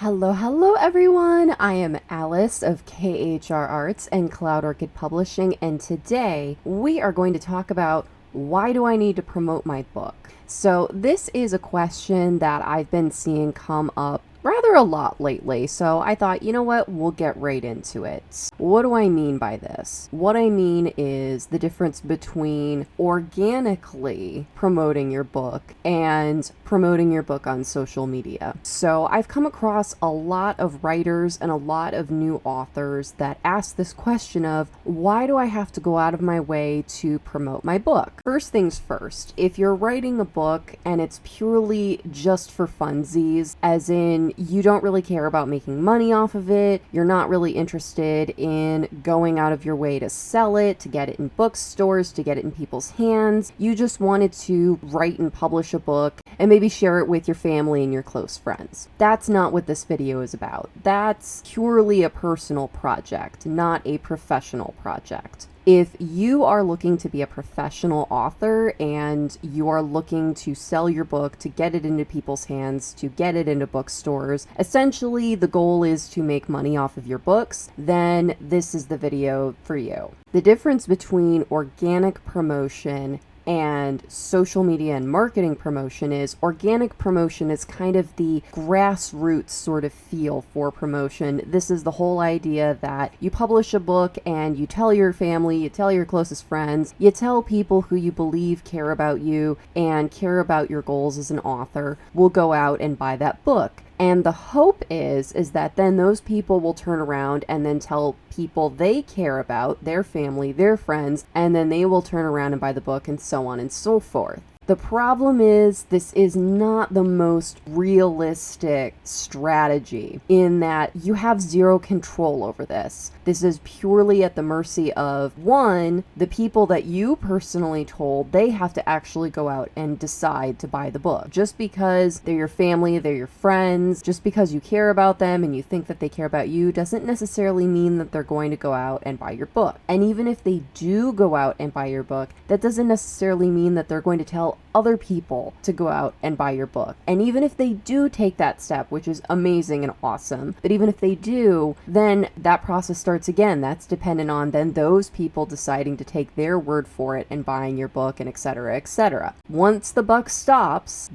Hello everyone! I am Alice of KHR Arts and Cloud Orchid Publishing, and today we are going to talk about why do I need to promote my book? So this is a question that I've been seeing come up rather a lot lately, so I thought, you know what, we'll get right into it. What do I mean by this? What I mean is the difference between organically promoting your book and promoting your book on social media. So I've come across a lot of writers and a lot of new authors that ask this question of, why do I have to go out of my way to promote my book? First things first, if you're writing a book and it's purely just for funsies, as in you don't really care about making money off of it, you're not really interested in going out of your way to sell it, to get it in bookstores, to get it in people's hands, you just wanted to write and publish a book and maybe share it with your family and your close friends. That's not what this video is about. That's purely a personal project, not a professional project. If you are looking to be a professional author and you are looking to sell your book, to get it into people's hands, to get it into bookstores, essentially the goal is to make money off of your books, then this is the video for you. The difference between organic promotion and social media and marketing promotion is organic promotion is kind of the grassroots sort of feel for promotion. This is the whole idea that you publish a book and you tell your family, you tell your closest friends, you tell people who you believe care about you and care about your goals as an author will go out and buy that book. And the hope is that then those people will turn around and then tell people they care about, their family, their friends, and then they will turn around and buy the book and so on and so forth. The problem is this is not the most realistic strategy in that you have zero control over this. This is purely at the mercy of, one, the people that you personally told they have to actually go out and decide to buy the book. Just because they're your family, they're your friends, just because you care about them and you think that they care about you doesn't necessarily mean that they're going to go out and buy your book. And even if they do go out and buy your book, that doesn't necessarily mean that they're going to tell other people to go out and buy your book. And even if they do take that step, which is amazing and awesome, but even if they do, then that process starts again. That's dependent on then those people deciding to take their word for it and buying your book and etc., etc. Once the buck stops,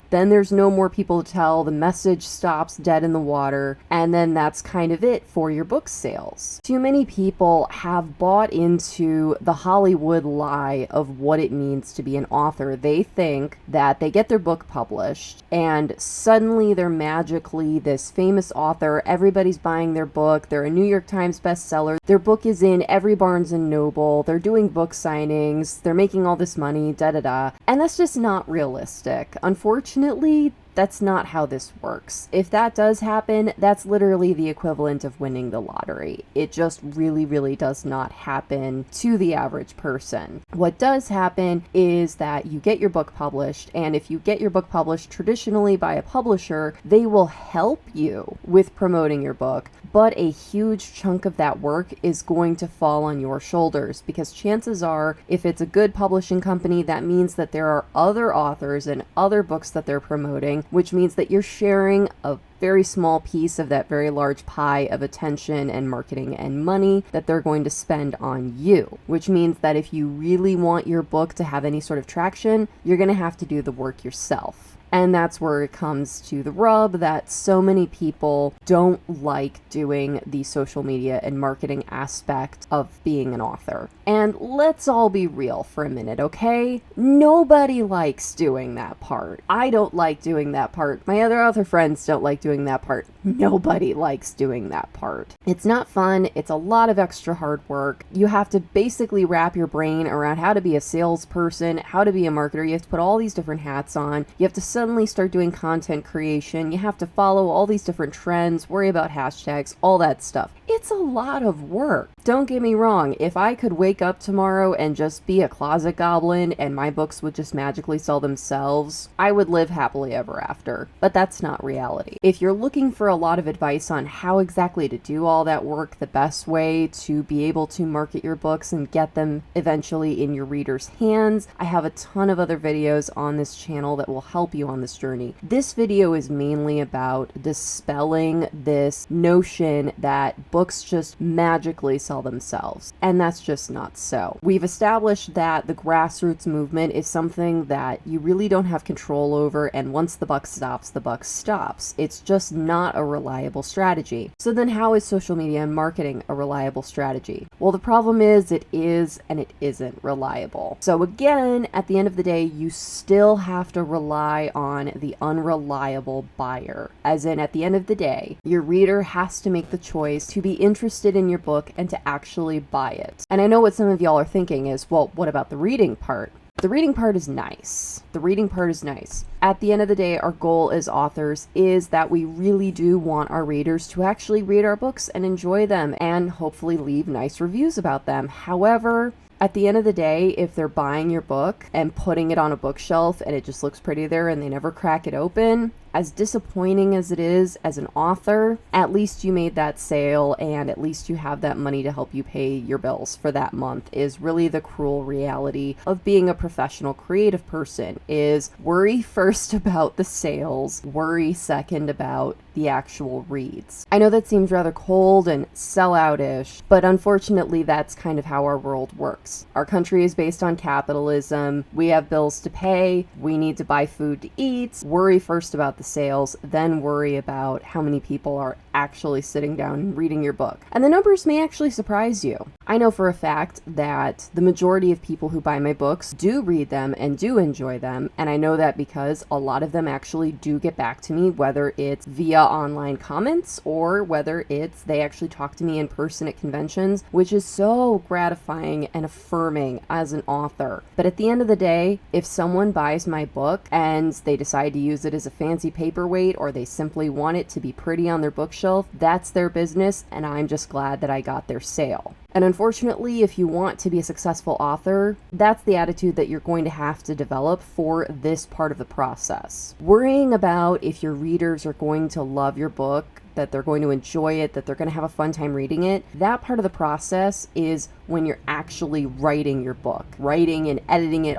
then there's no more people to tell, the message stops dead in the water, and then that's kind of it for your book sales. Too many people have bought into the Hollywood lie of what it means to be an author. They think that they get their book published and suddenly they're magically this famous author, everybody's buying their book, they're a New York Times bestseller, their book is in every Barnes and Noble, they're doing book signings, they're making all this money, and that's just not realistic. Unfortunately, that's not how this works. If that does happen, that's literally the equivalent of winning the lottery. It just really does not happen to the average person. What does happen is that you get your book published, and if you get your book published traditionally by a publisher, they will help you with promoting your book, but a huge chunk of that work is going to fall on your shoulders because chances are, if it's a good publishing company, that means that there are other authors and other books that they're promoting, which means that you're sharing a very small piece of that very large pie of attention and marketing and money that they're going to spend on you, which means that if you really want your book to have any sort of traction, you're going to have to do the work yourself. And that's where it comes to the rub that so many people don't like doing the social media and marketing aspect of being an author. And let's all be real for a minute, okay? Nobody likes doing that part. I don't like doing that part. My other author friends don't like doing that part. Nobody likes doing that part. It's not fun. It's a lot of extra hard work. You have to basically wrap your brain around how to be a salesperson, how to be a marketer. You have to put all these different hats on. You have to suddenly start doing content creation. You have to follow all these different trends, worry about hashtags, all that stuff. It's a lot of work. Don't get me wrong. If I could wake wake up tomorrow and just be a closet goblin and my books would just magically sell themselves, I would live happily ever after. But that's not reality. If you're looking for a lot of advice on how exactly to do all that work, the best way to be able to market your books and get them eventually in your readers' hands, I have a ton of other videos on this channel that will help you on this journey. This video is mainly about dispelling this notion that books just magically sell themselves, and that's just not so. We've established that the grassroots movement is something that you really don't have control over, and once the buck stops, the buck stops. It's just not a reliable strategy. So then how is social media and marketing a reliable strategy? Well, the problem is it is and it isn't reliable. So again, at the end of the day, you still have to rely on the unreliable buyer. As in, at the end of the day, your reader has to make the choice to be interested in your book and to actually buy it. And I know what some of y'all are thinking is, well, what about the reading part? The reading part is nice. The reading part is nice. At the end of the day, our goal as authors is that we really do want our readers to actually read our books and enjoy them and hopefully leave nice reviews about them. However, at the end of the day, if they're buying your book and putting it on a bookshelf and it just looks pretty there and they never crack it open, as disappointing as it is as an author, at least you made that sale and at least you have that money to help you pay your bills for that month, is really the cruel reality of being a professional creative person. Is worry first about the sales, worry second about the actual reads. I know that seems rather cold and sellout-ish, but unfortunately that's kind of how our world works. Our country is based on capitalism. We have bills to pay. We need to buy food to eat. Worry first about the sales, then worry about how many people are actually sitting down and reading your book. And the numbers may actually surprise you. I know for a fact that the majority of people who buy my books do read them and do enjoy them, and I know that because a lot of them actually do get back to me, whether it's via online comments or whether it's they actually talk to me in person at conventions, which is so gratifying and affirming as an author. But at the end of the day, if someone buys my book and they decide to use it as a fancy paperweight or they simply want it to be pretty on their bookshelf, that's their business, and I'm just glad that I got their sale. And unfortunately, if you want to be a successful author, that's the attitude that you're going to have to develop for this part of the process. Worrying about if your readers are going to love your book, that they're going to enjoy it, that they're going to have a fun time reading it, that part of the process is when you're actually writing your book, writing and editing it,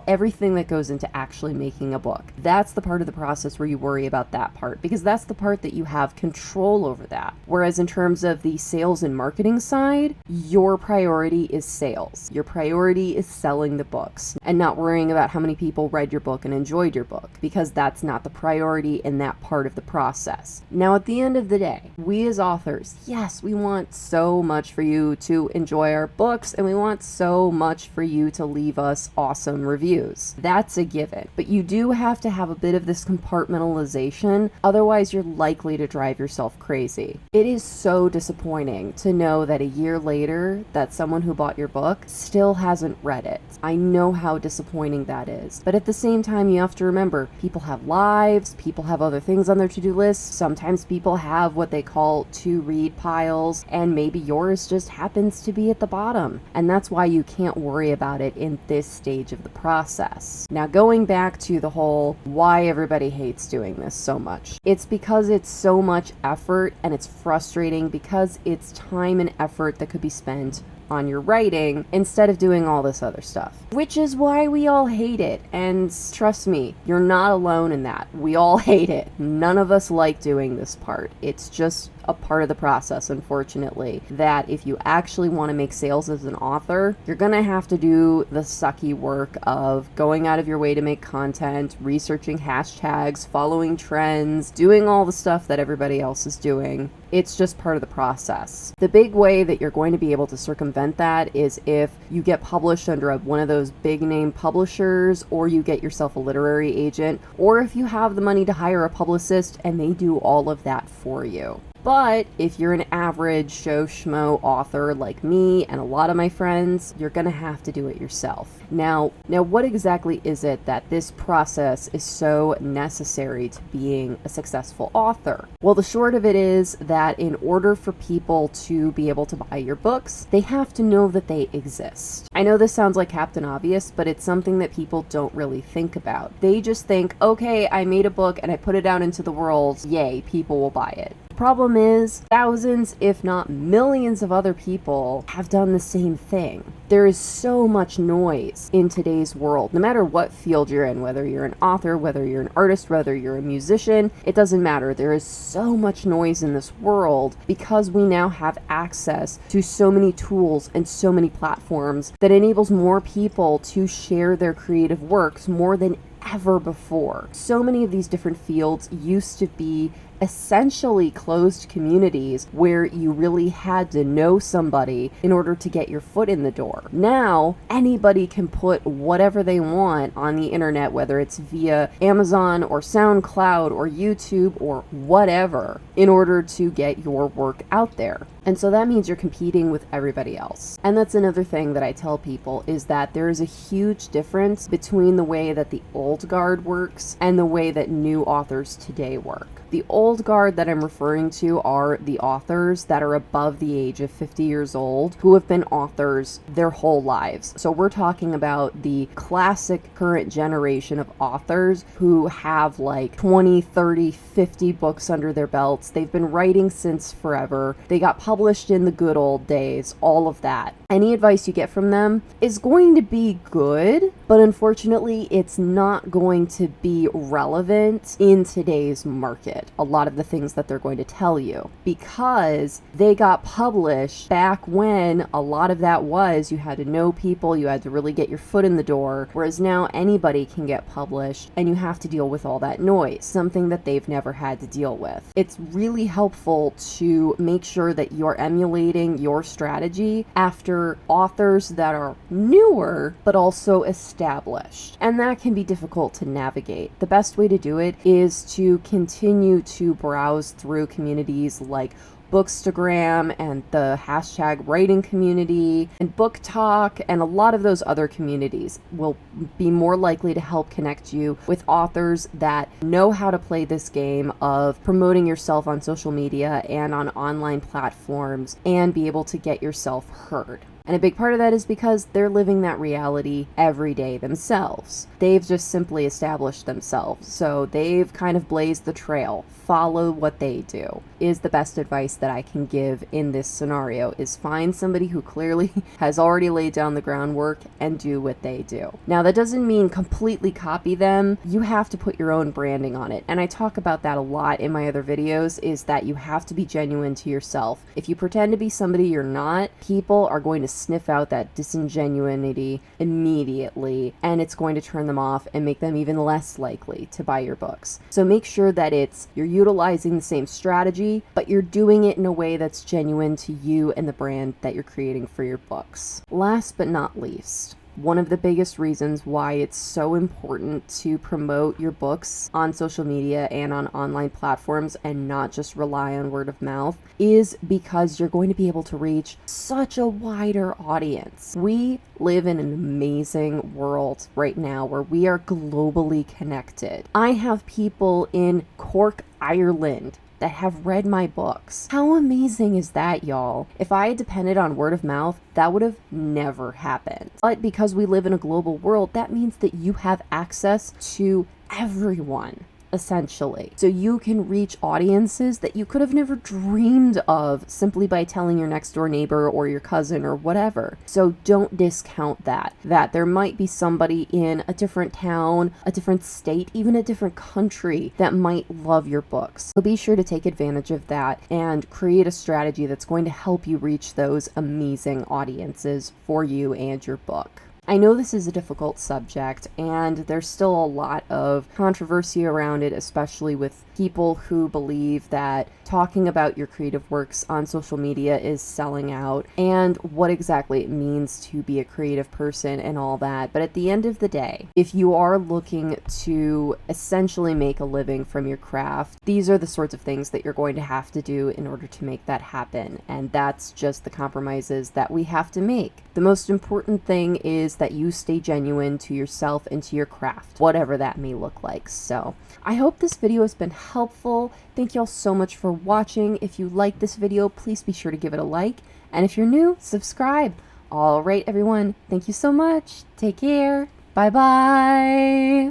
everything that goes into actually making a book. That's the part of the process where you worry about that part, because that's the part that you have control over that. Whereas in terms of the sales and marketing side, your priority is sales. Your priority is selling the books and not worrying about how many people read your book and enjoyed your book, because that's not the priority in that part of the process. Now, at the end of the day, we as authors, yes, we want so much for you to enjoy our books and we want so much for you to leave us awesome reviews. That's a given. But you do have to have a bit of this compartmentalization, otherwise you're likely to drive yourself crazy. It is so disappointing to know that a year later that someone who bought your book still hasn't read it. I know how disappointing that is. But at the same time, you have to remember, people have lives, people have other things on their to-do list. Sometimes people have what they call to-read piles, and maybe yours just happens to be at the bottom. And that's why you can't worry about it in this stage of the process. Now, going back to the whole why everybody hates doing this so much, it's because it's so much effort and it's frustrating because it's time and effort that could be spent on your writing instead of doing all this other stuff, which is why we all hate it. And trust me, you're not alone in that. We all hate it. None of us like doing this part. It's just a part of the process, unfortunately, that if you actually want to make sales as an author, you're gonna have to do the sucky work of going out of your way to make content, researching hashtags, following trends, doing all the stuff that everybody else is doing. It's just part of the process. The big way that you're going to be able to circumvent that is if you get published under one of those big name publishers, or you get yourself a literary agent, or if you have the money to hire a publicist and they do all of that for you. But if you're an average Joe Schmo author like me and a lot of my friends, you're gonna have to do it yourself. Now what exactly is it that this process is so necessary to being a successful author? Well, the short of it is that in order for people to be able to buy your books, they have to know that they exist. I know this sounds like Captain Obvious, but it's something that people don't really think about. They just think, okay, I made a book and I put it out into the world, yay, people will buy it. Problem is, thousands, if not millions of other people have done the same thing. There is so much noise in today's world, no matter what field you're in, whether you're an author, whether you're an artist, whether you're a musician, it doesn't matter. There is so much noise in this world because we now have access to so many tools and so many platforms that enables more people to share their creative works more than ever before. So many of these different fields used to be essentially closed communities where you really had to know somebody in order to get your foot in the door. Now, anybody can put whatever they want on the internet, whether it's via Amazon or SoundCloud or YouTube or whatever, in order to get your work out there. And so that means you're competing with everybody else. And that's another thing that I tell people is that there is a huge difference between the way that the old guard works and the way that new authors today work. The old guard that I'm referring to are the authors that are above the age of 50 years old who have been authors their whole lives. So we're talking about the classic current generation of authors who have like 20, 30, 50 books under their belts. They've been writing since forever. They got published in the good old days, all of that. Any advice you get from them is going to be good, but unfortunately it's not going to be relevant in today's market. A lot of the things that they're going to tell you, because they got published back when a lot of that was you had to know people, you had to really get your foot in the door, whereas now anybody can get published and you have to deal with all that noise, something that they've never had to deal with. It's really helpful to make sure that you're emulating your strategy after authors that are newer but also established, and that can be difficult to navigate. The best way to do it is to continue to browse through communities like Bookstagram and the hashtag writing community and Book Talk, and a lot of those other communities will be more likely to help connect you with authors that know how to play this game of promoting yourself on social media and on online platforms and be able to get yourself heard. And a big part of that is because they're living that reality every day themselves. They've just simply established themselves. So they've kind of blazed the trail. Follow what they do is the best advice that I can give in this scenario, is find somebody who clearly has already laid down the groundwork and do what they do. Now, that doesn't mean completely copy them. You have to put your own branding on it. And I talk about that a lot in my other videos, is that you have to be genuine to yourself. If you pretend to be somebody you're not, people are going to sniff out that disingenuity immediately, and it's going to turn them off and make them even less likely to buy your books. So make sure that you're utilizing the same strategy, but you're doing it in a way that's genuine to you and the brand that you're creating for your books. Last but not least, one of the biggest reasons why it's so important to promote your books on social media and on online platforms and not just rely on word of mouth is because you're going to be able to reach such a wider audience. We live in an amazing world right now where we are globally connected. I have people in Cork, Ireland that have read my books. How amazing is that, y'all? If I had depended on word of mouth, that would have never happened. But because we live in a global world, that means that you have access to everyone, essentially. So you can reach audiences that you could have never dreamed of simply by telling your next door neighbor or your cousin or whatever. So don't discount that there might be somebody in a different town, a different state, even a different country that might love your books. So be sure to take advantage of that and create a strategy that's going to help you reach those amazing audiences for you and your book. I know this is a difficult subject, and there's still a lot of controversy around it, especially with people who believe that talking about your creative works on social media is selling out, and what exactly it means to be a creative person and all that. But at the end of the day, if you are looking to essentially make a living from your craft, these are the sorts of things that you're going to have to do in order to make that happen. And that's just the compromises that we have to make. The most important thing is that you stay genuine to yourself and to your craft, whatever that may look like. So I hope this video has been helpful. Thank y'all so much for watching. If you like this video, please be sure to give it a like. And if you're new, subscribe. All right, everyone. Thank you so much. Take care. Bye-bye.